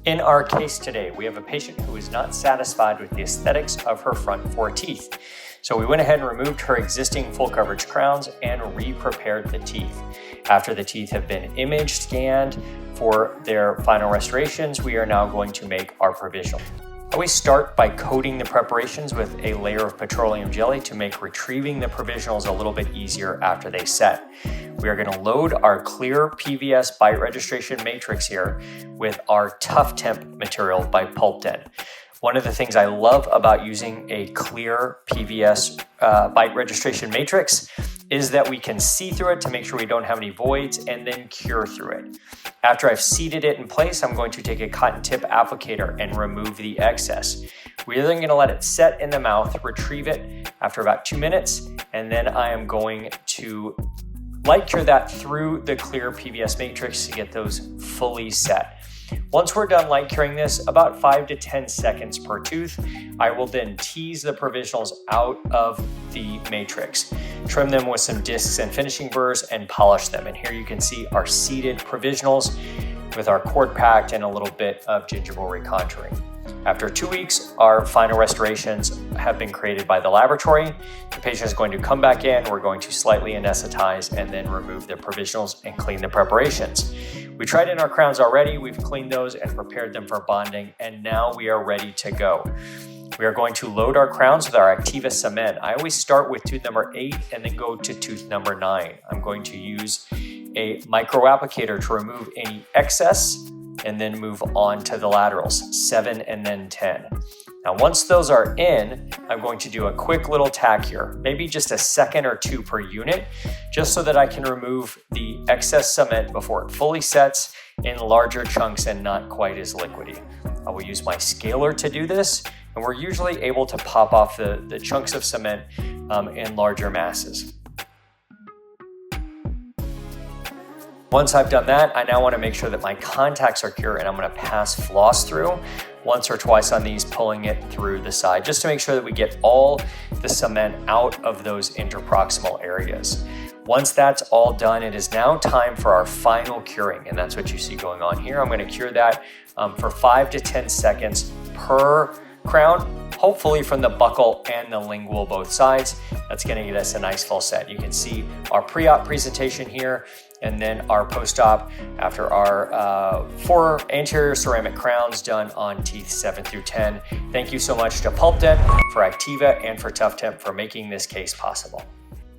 In our case today, we have a patient who is not satisfied with the aesthetics of her front 4 teeth. So we went ahead and removed her existing full coverage crowns and re-prepared the teeth. After the teeth have been image scanned for their final restorations, we are now going to make our provisional. I always start by coating the preparations with a layer of petroleum jelly to make retrieving the provisionals a little bit easier after they set. We are going to load our clear PVS bite registration matrix here with our Tuff-Temp material by Pulpdent. One of the things I love about using a clear PVS bite registration matrix is that we can see through it to make sure we don't have any voids and then cure through it. After I've seated it in place, I'm going to take a cotton tip applicator and remove the excess. We're then going to let it set in the mouth, retrieve it after about 2 minutes, and then I am going to light cure that through the clear PVS matrix to get those fully set. Once we're done light curing this, about 5 to 10 seconds per tooth, I will then tease the provisionals out of the matrix, trim them with some discs and finishing burrs, and polish them. And here you can see our seated provisionals with our cord packed and a little bit of gingival recontouring. After 2 weeks, our final restorations have been created by the laboratory. The patient is going to come back in, we're going to slightly anesthetize and then remove the provisionals and clean the preparations. We tried in our crowns already, we've cleaned those and prepared them for bonding, and now we are ready to go. We are going to load our crowns with our ACTIVA Cement. I always start with tooth number 8 and then go to tooth number 9. I'm going to use a micro applicator to remove any excess and then move on to the laterals, 7 and then 10. Now, once those are in, I'm going to do a quick little tack here, maybe just a second or 2 per unit, just so that I can remove the excess cement before it fully sets in larger chunks and not quite as liquidy. I will use my scaler to do this, and we're usually able to pop off the chunks of cement in larger masses. Once I've done that, I now want to make sure that my contacts are cure, and I'm going to pass floss through once or twice on these, pulling it through the side, just to make sure that we get all the cement out of those interproximal areas. Once that's all done, it is now time for our final curing, and that's what you see going on here. I'm going to cure that for 5 to 10 seconds per crown, hopefully from the buccal and the lingual both sides. That's going to get us a nice full set. You can see our pre-op presentation here, and then our post-op after our 4 anterior ceramic crowns done on teeth 7 through 10. Thank you so much to Pulpdent, for ACTIVA, and for Tuff-Temp for making this case possible.